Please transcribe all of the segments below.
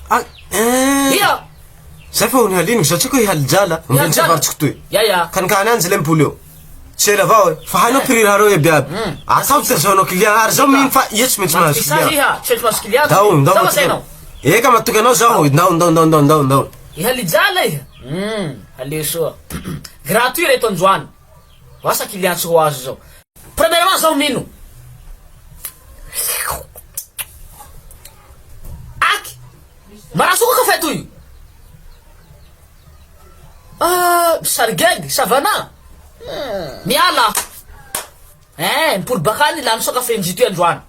Ia. Zay fa haliny zatsiko haljala mbentsy varitsiko toy. Ya. Kanikany anjy le mpolo eo. Tsela avao fa hainao prix raha reo biaby. Atao zao anao client ary zao mino fa tsy maintsy mahazo client. Iha, tsy mahazo client. Ndao sainao. Eka matoky anao zao ndao. Halijala iha. Aleso. Gratuit reto androany. Vasa client tsy ho azo zao. Premièrement zao mino. Marasuko kafe toy. Sargeg, savana. Miala. Pour bakani lan so kafe njitu androany.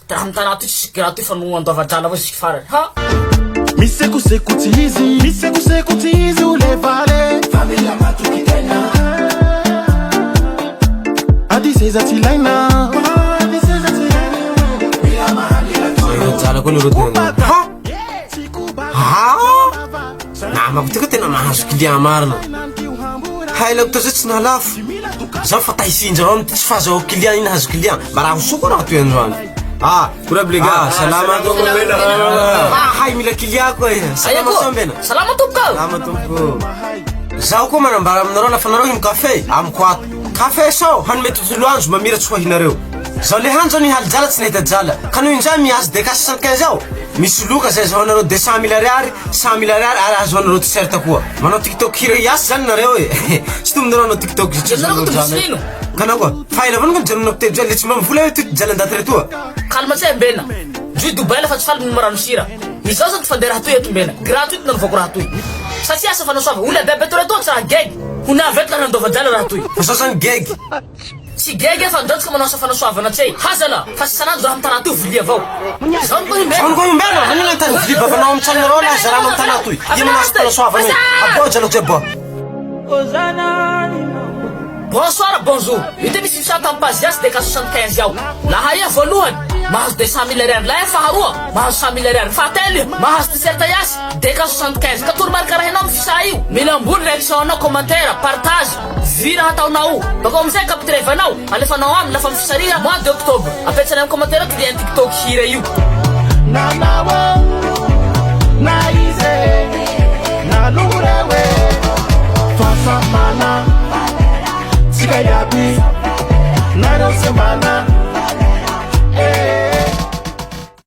Tahamtana tu gratuit fa no andoava Jala vai sikfara. Ha. Miseko tizi ule vale. Família matuki tena. Adiseza tilaina. Jala ko lurut namako ty ko tena mahazo client marina. Hailako to zay tsy nalafo. Zaho fa taisinja avao tsy fahazo client iny hazo client. Mba raha hosoko raha toy androany. Kura bliga. Salama to mbena. Hay mila client ko iha. Salama to mbena. Salama tomko. Salama tomko. Zaho ko manambara aminareo lafa nareo hino café amiko ato. Café sao hanome tontolo andro mamiratsy ho ahinareo. Zao le hanjo ni haljala tsy nahita Jala. Ka noho inzay mihazo décasse 75 ao. Misy loka zay azo anareo 200 000 ariary, 100 000 ariary ary azo anareo t-shirt koa. Manao TikTok hira iasy zany nareo e. Tsy tombo nareo TikTok Jala. Kana koa. Faila avao no janonao telo Jala tsy mamvola eo ty Jala ndaty reto. Kalma tsay mbena. Ju Dubai la fa tsy faly marano sira. Izaho zany fandeha raha toy eto mbena. Gratuit nanovako raha toy. Satria asa fanasova olona bebe to reto tsy raha geg. Hona avety la nandoava Jala raha toy. Fa sao zany geg. Si gege fa ndotsika manao asa fanasovana tsay. Hazala fa sanandro raha amtana toy vilia avao. Zao ko himbena. Zao ko himbena. Manina tany vilia babanao amtsana nareo la zarana amtana toy. Di manao asa fanasovana. Abo Jala tsy abo. Bonsoir, bonjour. Ito misy fisata ampaziasy décasse 75 ao. Laha ia voalohany mahazo 200 000 ariary. Laha ia faharoa mahazo 100 000 ariary. Fahatelo mahazo t-shirt iasy décasse 75. Ka toromarika raha ianao mifisa io. Mila ambony réaction anao, commentaire, partage. Vira hataonao. Bako amizay capturevanao. Alefanao aminy lafa mifisarira mois de octobre. Apetsana amin'ny commentaire to dia TikTok hira io. Yapi, na don't say